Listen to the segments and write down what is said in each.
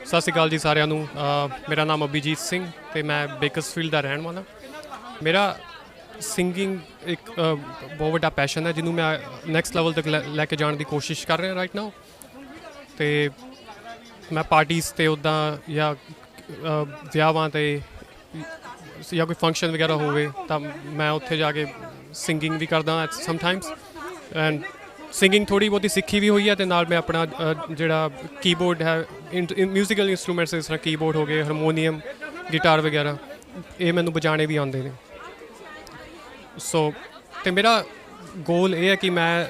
ਸਤਿ ਸ਼੍ਰੀ ਅਕਾਲ ਜੀ ਸਾਰਿਆਂ ਨੂੰ। ਮੇਰਾ ਨਾਮ ਅਭਿਜੀਤ ਸਿੰਘ ਤੇ ਮੈਂ ਬੇਕਰਸਫੀਲਡ ਦਾ ਰਹਿਣ ਵਾਲਾ। ਮੇਰਾ ਸਿੰਗਿੰਗ ਇੱਕ ਬਹੁਤ ਵੱਡਾ ਪੈਸ਼ਨ ਹੈ ਜਿਹਨੂੰ ਮੈਂ ਨੈਕਸਟ ਲੈਵਲ ਤੱਕ ਲੈ ਕੇ ਜਾਣ ਦੀ ਕੋਸ਼ਿਸ਼ ਕਰ ਰਿਹਾ ਰਾਈਟ ਨਾਓ। ਤੇ ਮੈਂ ਪਾਰਟੀਜ਼ 'ਤੇ ਉੱਦਾਂ ਜਾਂ ਵਿਆਹਾਂ 'ਤੇ ਜਾਂ ਕੋਈ ਫੰਕਸ਼ਨ ਵਗੈਰਾ ਹੋਵੇ ਤਾਂ ਮੈਂ ਉੱਥੇ ਜਾ ਕੇ ਸਿੰਗਿੰਗ ਵੀ ਕਰਦਾ ਸਮਟਾਈਮਸ। ਐਂਡ ਸਿੰਗਿੰਗ ਥੋੜ੍ਹੀ ਬਹੁਤੀ ਸਿੱਖੀ ਵੀ ਹੋਈ ਹੈ ਅਤੇ ਨਾਲ ਮੈਂ ਆਪਣਾ ਜਿਹੜਾ ਕੀਬੋਰਡ ਹੈ ਮਿਊਜ਼ੀਕਲ ਇੰਸਟਰੂਮੈਂਟਸ ਜਿਸ ਤਰ੍ਹਾਂ ਕੀਬੋਰਡ ਹੋ ਗਏ, ਹਾਰਮੋਨੀਅਮ, ਗਿਟਾਰ ਵਗੈਰਾ ਇਹ ਮੈਨੂੰ ਵਜਾਉਣੇ ਵੀ ਆਉਂਦੇ ਨੇ। ਸੋ ਅਤੇ ਮੇਰਾ ਗੋਲ ਇਹ ਹੈ ਕਿ ਮੈਂ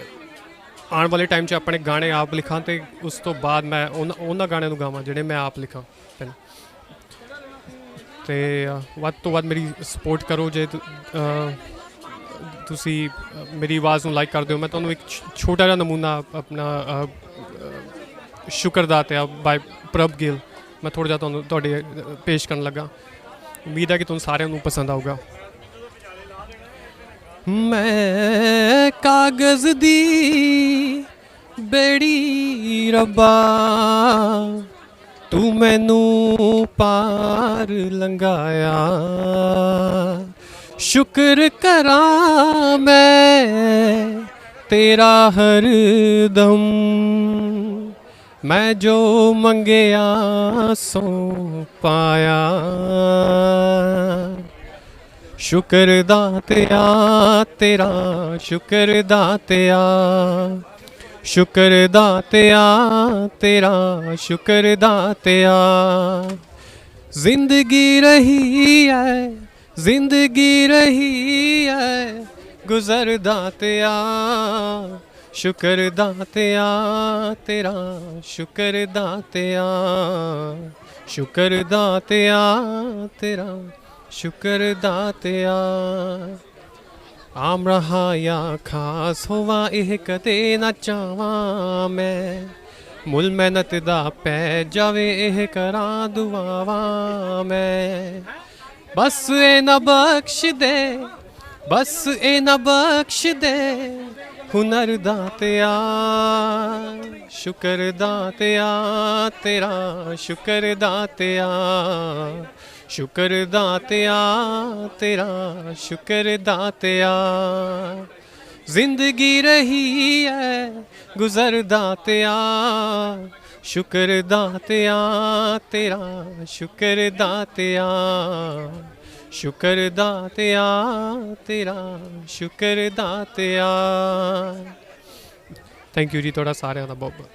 ਆਉਣ ਵਾਲੇ ਟਾਈਮ 'ਚ ਆਪਣੇ ਗਾਣੇ ਆਪ ਲਿਖਾਂ ਅਤੇ ਉਸ ਤੋਂ ਬਾਅਦ ਮੈਂ ਉਹਨਾਂ ਗਾਣਿਆਂ ਨੂੰ ਗਾਵਾਂ ਜਿਹੜੇ ਮੈਂ ਆਪ ਲਿਖਾਂ। ਅਤੇ ਵੱਧ ਤੋਂ ਵੱਧ ਮੇਰੀ ਸਪੋਰਟ ਕਰੋ। ਜੇ ਤੁਸੀਂ ਮੇਰੀ ਆਵਾਜ਼ ਨੂੰ ਲਾਈਕ ਕਰਦੇ ਹੋ, ਮੈਂ ਤੁਹਾਨੂੰ ਇੱਕ ਛੋਟਾ ਜਿਹਾ ਨਮੂਨਾ ਆਪਣਾ ਸ਼ੁਕਰਦਾਤਿਆ ਬਾਏ ਪ੍ਰਭ ਗਿੱਲ ਮੈਂ ਥੋੜ੍ਹਾ ਜਿਹਾ ਤੁਹਾਡੇ ਪੇਸ਼ ਕਰਨ ਲੱਗਾ। ਉਮੀਦ ਹੈ ਕਿ ਤੁਹਾਨੂੰ ਸਾਰਿਆਂ ਨੂੰ ਪਸੰਦ ਆਊਗਾ। ਮੈਂ ਕਾਗਜ਼ ਦੀ ਬੇੜੀ ਰੱਬਾ, ਤੂੰ ਮੈਨੂੰ ਪਾਰ ਲੰਘਾਇਆ। ਸ਼ੁਕਰ ਕਰਾਂ ਮੈਂ ਤੇਰਾ ਹਰ ਦਮ, ਮੈਂ ਜੋ ਮੰਗਿਆ ਸੋ ਪਾਇਆ। ਸ਼ੁਕਰ ਦਾਤਿਆ ਤੇਰਾ, ਸ਼ੁਕਰ ਦਾਤਿਆ, ਸ਼ੁਕਰ ਦਾਤਿਆ ਤੇਰਾ, ਸ਼ੁਕਰ ਦਾਤਿਆ। ਜ਼ਿੰਦਗੀ ਰਹੀ ਹੈ, ਜ਼ਿੰਦਗੀ ਰਹੀ ਹੈ ਗੁਜ਼ਰ ਦਾਤਿਆ। ਸ਼ੁਕਰ ਦਾਤਿਆ ਤੇਰਾ, ਸ਼ੁਕਰ ਦਾਤਿਆ, ਸ਼ੁਕਰ ਦਾਤਿਆ ਤੇਰਾ, ਸ਼ੁਕਰ ਦਾਤਿਆ। ਆਮ ਰਹਾ ਜਾਂ ਖਾਸ ਹੋਵਾਂ ਇਹ ਕਦੇ ਨਾ ਚਾਹਵਾਂ ਮੈਂ, ਮੁੱਲ ਮਿਹਨਤ ਦਾ ਪੈ ਜਾਵੇ ਇਹ ਕਰਾਂ ਦੁਆਵਾਂ ਮੈਂ। ਬਸ ਇਹ ਨਾ ਬਖਸ਼ ਦੇ, ਬਸ ਇਹ ਨਾ ਬਖਸ਼ ਦੇ ਹੁਨਰ ਦਾਤਿਆ। ਸ਼ੁਕਰ ਦਾਤਿਆ ਤੇਰਾ, ਸ਼ੁਕਰ ਦਾਤਿਆ, ਸ਼ੁਕਰ ਦਾਤਿਆ ਤੇਰਾ, ਸ਼ੁਕਰ ਦਾਤਿਆ। ਜ਼ਿੰਦਗੀ ਰਹੀ ਹੈ ਗੁਜ਼ਰ ਦਾਤਿਆ। ਸ਼ੁਕਰ ਦਾਤਿਆ ਤੇਰਾ, ਸ਼ੁਕਰ ਦਾਤਿਆ, ਸ਼ੁਕਰ ਦਾਤਿਆ ਤੇਰਾ, ਸ਼ੁਕਰ ਦਾਤਿਆ। ਥੈਂਕ ਯੂ ਜੀ ਤੁਹਾਡਾ ਸਾਰਿਆਂ ਦਾ ਬਹੁਤ ਬਹੁਤ।